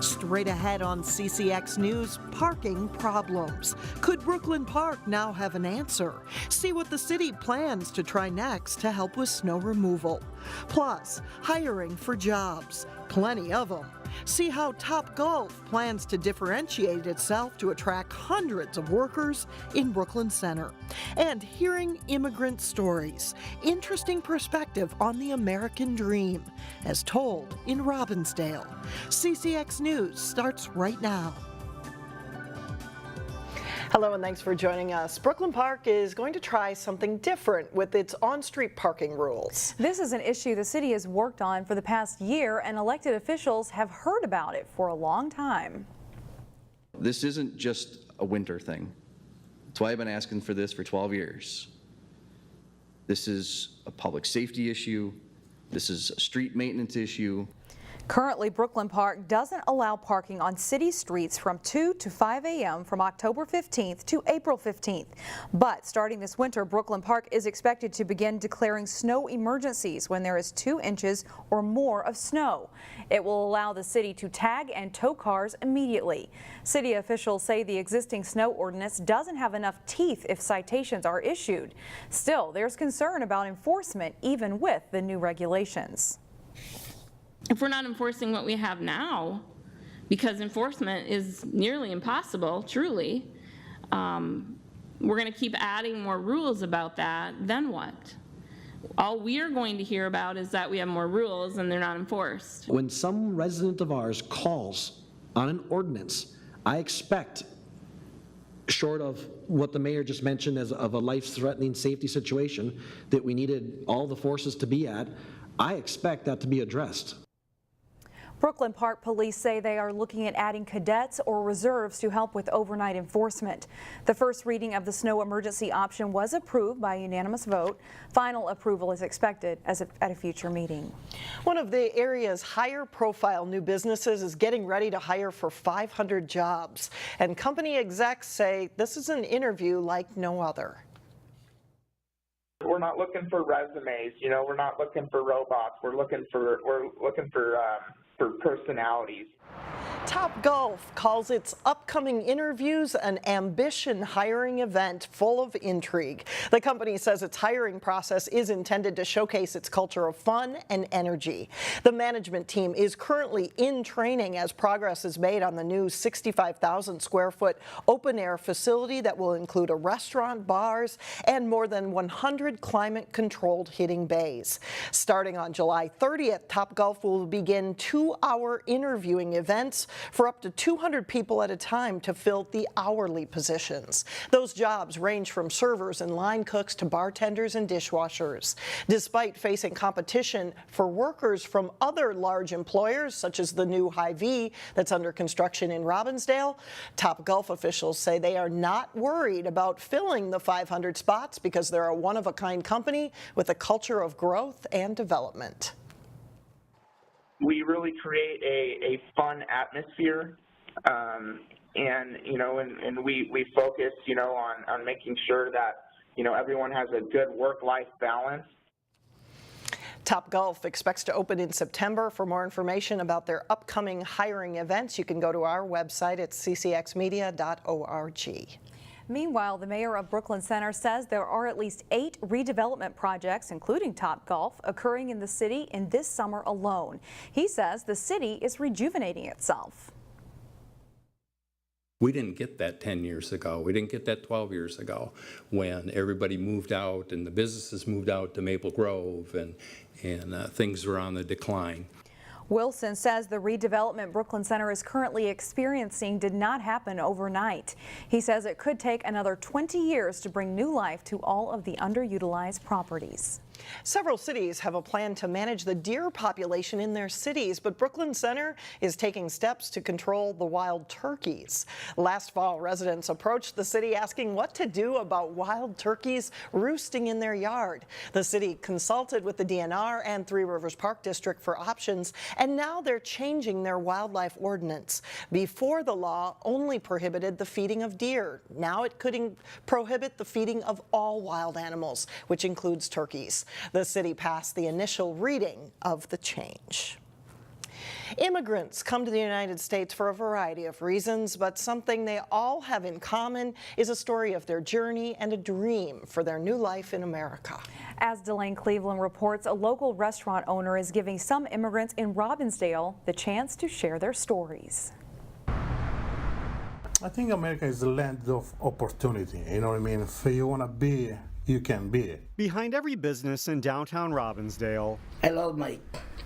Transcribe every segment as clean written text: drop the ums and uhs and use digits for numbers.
Straight ahead on CCX News, parking problems. Could Brooklyn Park now have an answer? See what the city plans to try next to help with snow removal. Plus, hiring for jobs. Plenty of them. See how Topgolf plans to differentiate itself to attract hundreds of workers in Brooklyn Center. And hearing immigrant stories. Interesting perspective on the American dream, as told in Robbinsdale. CCX News starts right now. Hello and thanks for joining us. Brooklyn Park is going to try something different with its on-street parking rules. This is an issue the city has worked on for the past year, and elected officials have heard about it for a long time. This isn't just a winter thing. That's why I've been asking for this for 12 years. This is a public safety issue. This is a street maintenance issue. Currently, Brooklyn Park doesn't allow parking on city streets from 2 to 5 a.m. from October 15th to April 15th. But starting this winter, Brooklyn Park is expected to begin declaring snow emergencies when there is 2 inches or more of snow. It will allow the city to tag and tow cars immediately. City officials say the existing snow ordinance doesn't have enough teeth if citations are issued. Still, there's concern about enforcement even with the new regulations. If we're not enforcing what we have now, because enforcement is nearly impossible, truly, we're going to keep adding more rules about that, then what? All we are going to hear about is that we have more rules and they're not enforced. When some resident of ours calls on an ordinance, I expect, short of what the mayor just mentioned as of a life-threatening safety situation that we needed all the forces to be at, I expect that to be addressed. Brooklyn Park Police say they are looking at adding cadets or reserves to help with overnight enforcement. The first reading of the snow emergency option was approved by a unanimous vote. Final approval is expected at a future meeting. One of the area's higher profile new businesses is getting ready to hire for 500 jobs. And company execs say this is an interview like no other. We're not looking for resumes, you know, we're not looking for robots, we're looking for personalities. Topgolf calls its upcoming interviews an ambition hiring event full of intrigue. The company says its hiring process is intended to showcase its culture of fun and energy. The management team is currently in training as progress is made on the new 65,000 square foot open air facility that will include a restaurant, bars, and more than 100 climate controlled hitting bays. Starting on July 30th, Topgolf will begin 2-hour interviewing events for up to 200 people at a time to fill the hourly positions. Those jobs range from servers and line cooks to bartenders and dishwashers. Despite facing competition for workers from other large employers, such as the new Hy-Vee that's under construction in Robbinsdale, Topgolf officials say they are not worried about filling the 500 spots because they're a one-of-a-kind company with a culture of growth and development. We really create a fun atmosphere, and you know, and we focus, you know, on making sure that, you know, everyone has a good work-life balance. Topgolf expects to open in September. For more information about their upcoming hiring events, you can go to our website at ccxmedia.org. Meanwhile, the mayor of Brooklyn Center says there are at least 8 redevelopment projects, including Topgolf, occurring in the city in this summer alone. He says the city is rejuvenating itself. We didn't get that 10 years ago. We didn't get that 12 years ago when everybody moved out and the businesses moved out to Maple Grove and things were on the decline. Wilson says the redevelopment Brooklyn Center is currently experiencing did not happen overnight. He says it could take another 20 years to bring new life to all of the underutilized properties. Several cities have a plan to manage the deer population in their cities, but Brooklyn Center is taking steps to control the wild turkeys. Last fall, residents approached the city asking what to do about wild turkeys roosting in their yard. The city consulted with the DNR and Three Rivers Park District for options, and now they're changing their wildlife ordinance. Before, the law only prohibited the feeding of deer. Now it could prohibit the feeding of all wild animals, which includes turkeys. The city passed the initial reading of the change. Immigrants come to the United States for a variety of reasons, but something they all have in common is a story of their journey and a dream for their new life in America. As Delane Cleveland reports, a local restaurant owner is giving some immigrants in Robbinsdale the chance to share their stories. I think America is the land of opportunity. You know what I mean? If you want to be, you can be. Behind every business in downtown Robbinsdale, I love my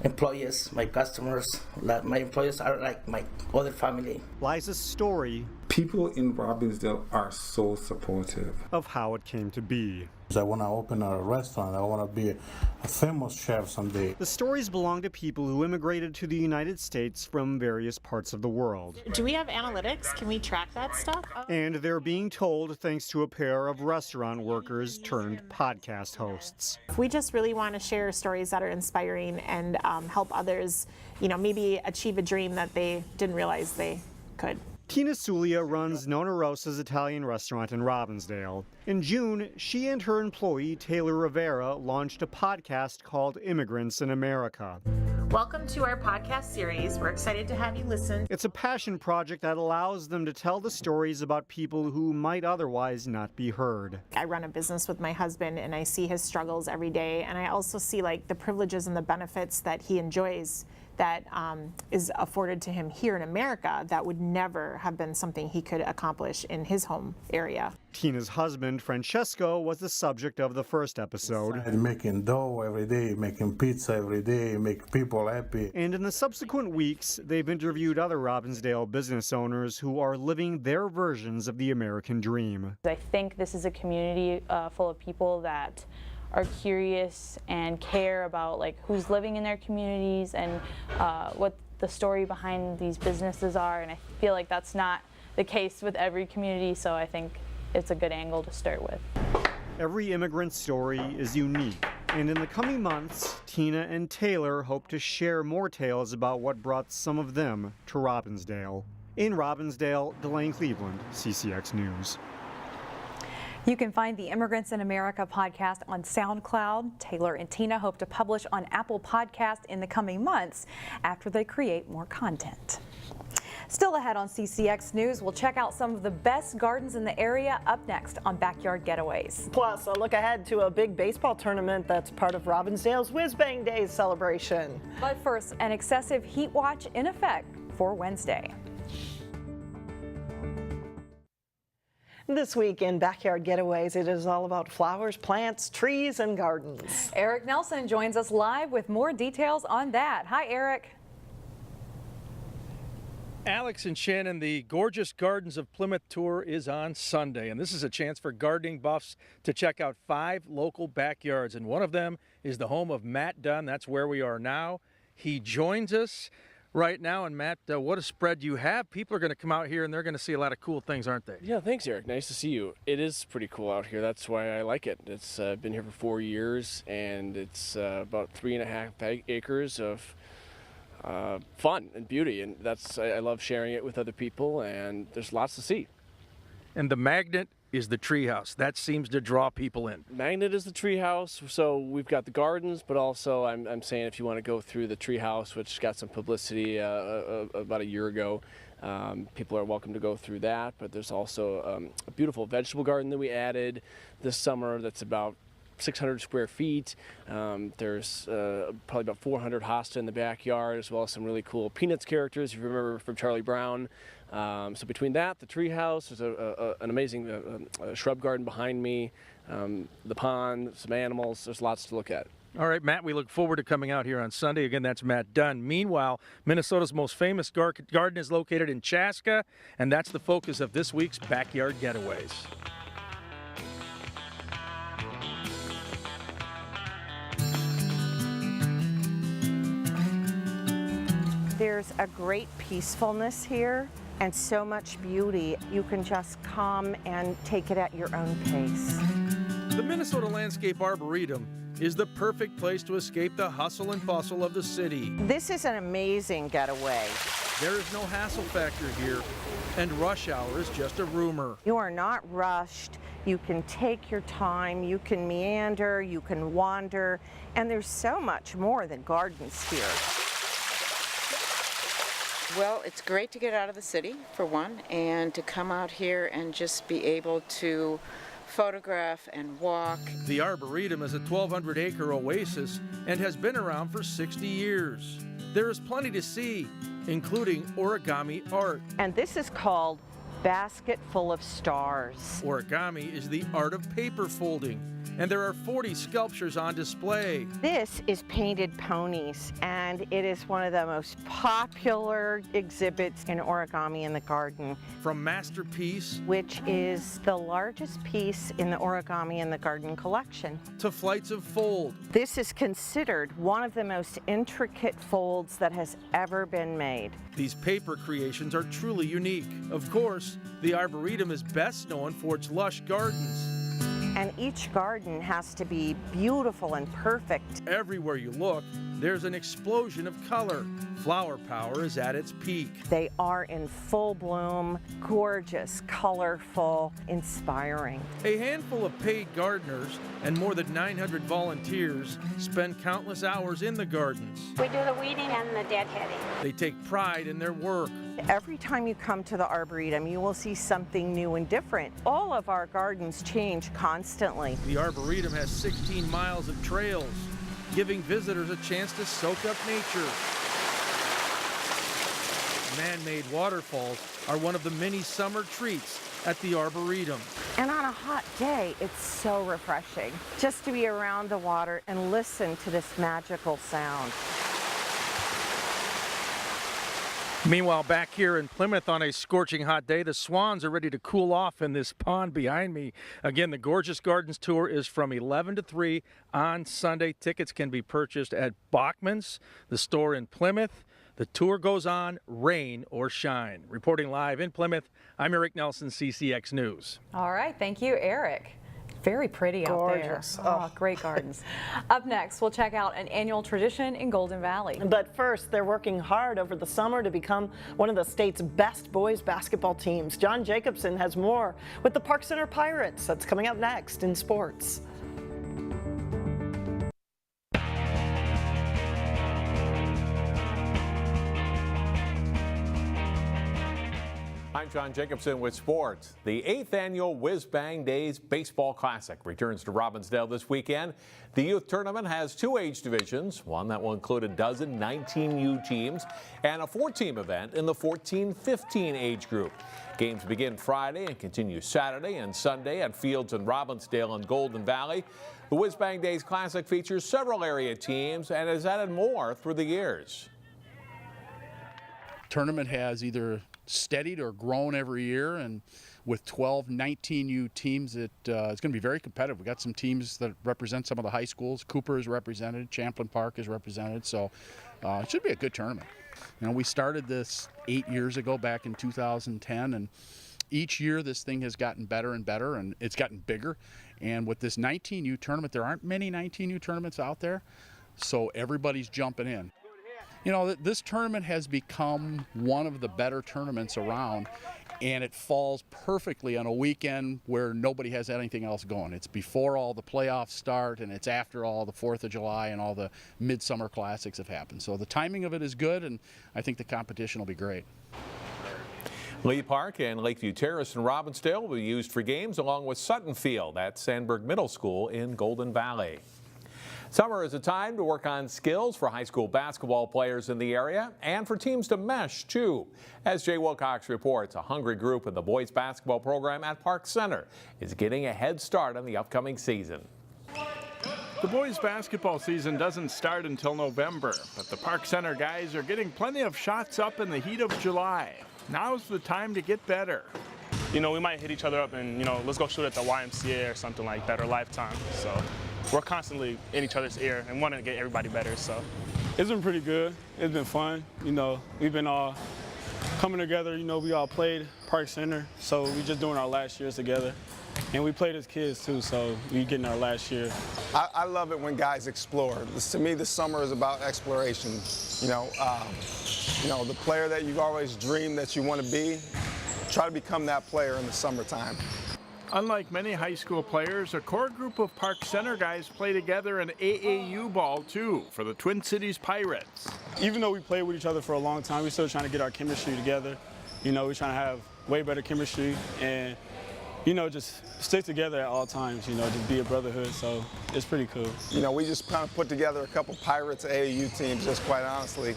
employees, my customers. My employees are like my other family. lies a story People in Robbinsdale are so supportive. of how it came to be. I want to open a restaurant. I want to be a famous chef someday. The stories belong to people who immigrated to the United States from various parts of the world. Do we have analytics? Can we track that stuff? And they're being told thanks to a pair of restaurant workers turned podcast hosts. We just really want to share stories that are inspiring and help others, maybe achieve a dream that they didn't realize they could. Tina Sulia runs Nonna Rosa's Italian restaurant in Robbinsdale. In June, she and her employee Taylor Rivera launched a podcast called Immigrants in America. Welcome to our podcast series. We're excited to have you listen. It's a passion project that allows them to tell the stories about people who might otherwise not be heard. I run a business with my husband and I see his struggles every day, and I also see the privileges and the benefits that he enjoys that is afforded to him here in America that would never have been something he could accomplish in his home area. Tina's husband, Francesco, was the subject of the first episode. Making dough every day, making pizza every day, make people happy. And in the subsequent weeks, they've interviewed other Robbinsdale business owners who are living their versions of the American dream. I think this is a community full of people that are curious and care about who's living in their communities and what the story behind these businesses are, and I feel like that's not the case with every community, so I think it's a good angle to start with. Every immigrant story is unique, and in the coming months, Tina and Taylor hope to share more tales about what brought some of them to Robbinsdale. In Robbinsdale, Delane Cleveland, CCX News. You can find the Immigrants in America podcast on SoundCloud. Taylor and Tina hope to publish on Apple Podcast in the coming months after they create more content. Still ahead on CCX News, we'll check out some of the best gardens in the area up next on Backyard Getaways. Plus, a look ahead to a big baseball tournament that's part of Robbinsdale's Whiz Bang Days celebration. But first, an excessive heat watch in effect for Wednesday. This week in Backyard Getaways, it is all about flowers, plants, trees, and gardens. Eric Nelson joins us live with more details on that. Hi, Eric. Alex and Shannon, the Gorgeous Gardens of Plymouth tour is on Sunday, and this is a chance for gardening buffs to check out 5 local backyards, and one of them is the home of Matt Dunn. That's where we are now. He joins us right now, and Matt, what a spread you have. People are going to come out here and they're going to see a lot of cool things, aren't they? Yeah, thanks, Eric. Nice to see you. It is pretty cool out here. That's why I like it. It's been here for 4 years, and it's about 3.5 acres of fun and beauty, and I love sharing it with other people, and there's lots to see. And the magnet is the treehouse. That seems to draw people in. Magnet is the treehouse, so we've got the gardens, but also I'm saying if you want to go through the treehouse, which got some publicity about a year ago, people are welcome to go through that. But there's also a beautiful vegetable garden that we added this summer that's about 600 square feet. There's probably about 400 hosta in the backyard, as well as some really cool Peanuts characters, if you remember, from Charlie Brown. So between that, the treehouse, there's an amazing shrub garden behind me, the pond, some animals. There's lots to look at. All right, Matt, we look forward to coming out here on Sunday. Again, that's Matt Dunn. Meanwhile, Minnesota's most famous garden is located in Chaska, and that's the focus of this week's Backyard Getaways. There's a great peacefulness here and so much beauty. You can just come and take it at your own pace. The Minnesota Landscape Arboretum is the perfect place to escape the hustle and bustle of the city. This is an amazing getaway. There is no hassle factor here, and rush hour is just a rumor. You are not rushed. You can take your time, you can meander, you can wander, and there's so much more than gardens here. Well, it's great to get out of the city, for one, and to come out here and just be able to photograph and walk. The Arboretum is a 1,200-acre oasis and has been around for 60 years. There is plenty to see, including origami art. And this is called Basket Full of Stars. Origami is the art of paper folding, and there are 40 sculptures on display. This is Painted Ponies, and it is one of the most popular exhibits in origami in the garden. From Masterpiece, which is the largest piece in the Origami in the Garden collection, to Flights of Fold. This is considered one of the most intricate folds that has ever been made. These paper creations are truly unique. Of course, the Arboretum is best known for its lush gardens. And each garden has to be beautiful and perfect. Everywhere you look, there's an explosion of color. Flower power is at its peak. They are in full bloom, gorgeous, colorful, inspiring. A handful of paid gardeners and more than 900 volunteers spend countless hours in the gardens. We do the weeding and the deadheading. They take pride in their work. Every time you come to the Arboretum, you will see something new and different. All of our gardens change constantly. The Arboretum has 16 miles of trails, giving visitors a chance to soak up nature. Man-made waterfalls are one of the many summer treats at the Arboretum. And on a hot day, it's so refreshing just to be around the water and listen to this magical sound. Meanwhile, back here in Plymouth on a scorching hot day, the swans are ready to cool off in this pond behind me. Again, the Gorgeous Gardens Tour is from 11 to 3 on Sunday. Tickets can be purchased at Bachman's, the store in Plymouth. The tour goes on, rain or shine. Reporting live in Plymouth, I'm Eric Nelson, CCX News. All right, thank you, Eric. Very pretty out there. Gorgeous. Oh, great gardens. Up next, we'll check out an annual tradition in Golden Valley. But first, they're working hard over the summer to become one of the state's best boys basketball teams. John Jacobson has more with the Park Center Pirates. That's coming up next in sports. I'm John Jacobson with sports. The 8th annual Whiz Bang Days Baseball Classic returns to Robbinsdale this weekend. The youth tournament has 2 age divisions, one that will include a dozen 19U teams and a 4-team event in the 14-15 age group. Games begin Friday and continue Saturday and Sunday at fields in Robbinsdale and Golden Valley. The Whiz Bang Days Classic features several area teams and has added more through the years. Tournament has either steadied or grown every year, and with 12 19U teams, it's going to be very competitive. We've got some teams that represent some of the high schools. Cooper is represented, Champlain Park is represented, so it should be a good tournament. You know, we started this 8 years ago, back in 2010, and each year this thing has gotten better and better, and it's gotten bigger. And with this 19U tournament, there aren't many 19U tournaments out there, so everybody's jumping in. You know, this tournament has become one of the better tournaments around, and it falls perfectly on a weekend where nobody has anything else going. It's before all the playoffs start, and it's after all the 4th of July and all the midsummer classics have happened. So the timing of it is good, and I think the competition will be great. Lee Park and Lakeview Terrace in Robbinsdale will be used for games, along with Sutton Field at Sandburg Middle School in Golden Valley. Summer is a time to work on skills for high school basketball players in the area and for teams to mesh, too. As Jay Wilcox reports, a hungry group in the boys basketball program at Park Center is getting a head start on the upcoming season. The boys basketball season doesn't start until November, but the Park Center guys are getting plenty of shots up in the heat of July. Now's the time to get better. You know, we might hit each other up and, you know, let's go shoot at the YMCA or something like that, or Lifetime. So we're constantly in each other's ear and wanting to get everybody better. So it's been pretty good. It's been fun. You know, we've been all coming together. You know, we all played Park Center, so we're just doing our last years together. And we played as kids too, so we're getting our last year. I love it when guys explore. To me, the summer is about exploration. You know, the player that you've always dreamed that you want to be, try to become that player in the summertime. Unlike many high school players, a core group of Park Center guys play together in AAU ball too for the Twin Cities Pirates. Even though we played with each other for a long time, we're still trying to get our chemistry together. You know, we're trying to have way better chemistry and, you know, just stick together at all times, you know, just be a brotherhood, so it's pretty cool. You know, we just kind of put together a couple Pirates AAU teams, just quite honestly,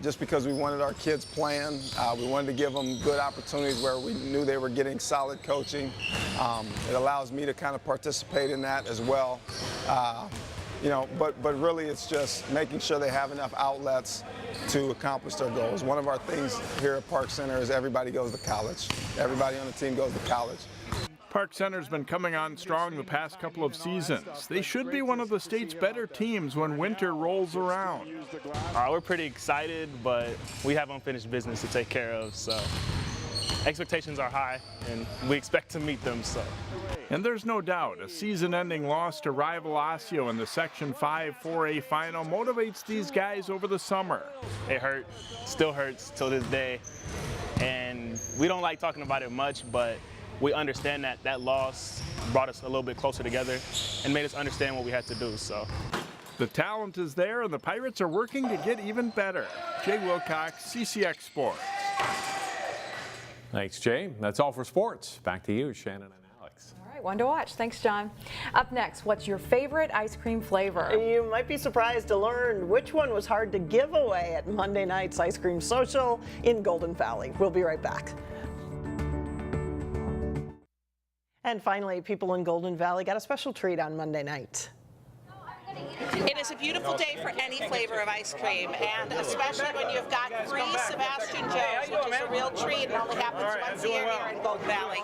just because we wanted our kids playing. We wanted to give them good opportunities where we knew they were getting solid coaching. It allows me to kind of participate in that as well. You know, but really it's just making sure they have enough outlets to accomplish their goals. One of our things here at Park Center is everybody goes to college. Everybody on the team goes to college. Park Center's been coming on strong the past couple of seasons. They should be one of the state's better teams when winter rolls around. We're pretty excited, but we have unfinished business to take care of, so expectations are high, and we expect to meet them. So. And there's no doubt a season-ending loss to rival Osseo in the Section 5 4A final motivates these guys over the summer. It hurt, still hurts till this day, and we don't like talking about it much, but we understand that that loss brought us a little bit closer together and made us understand what we had to do. So. The talent is there, and the Pirates are working to get even better. Jay Wilcox, CCX Sports. Thanks, Jay. That's all for sports. Back to you, Shannon and Alex. All right, one to watch. Thanks, John. Up next, what's your favorite ice cream flavor? You might be surprised to learn which one was hard to give away at Monday night's Ice Cream Social in Golden Valley. We'll be right back. And finally, people in Golden Valley got a special treat on Monday night. It is a beautiful day for any flavor of ice cream, and especially when you've got free Sebastian Joe's, which is a real treat and only happens once a year here in Golden Valley.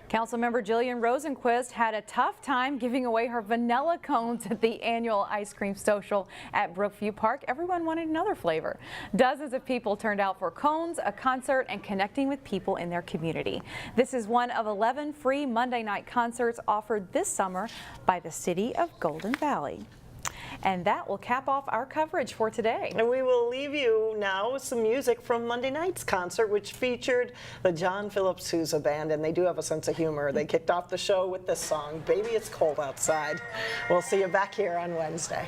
Councilmember Jillian Rosenquist had a tough time giving away her vanilla cones at the annual Ice Cream Social at Brookview Park. Everyone wanted another flavor. Dozens of people turned out for cones, a concert, and connecting with people in their community. This is one of 11 free Monday night concerts offered this summer by the City of Golden Valley. And that will cap off our coverage for today. And we will leave you now with some music from Monday night's concert, which featured the John Philip Sousa Band, and they do have a sense of humor. They kicked off the show with this song, Baby It's Cold Outside. We'll see you back here on Wednesday.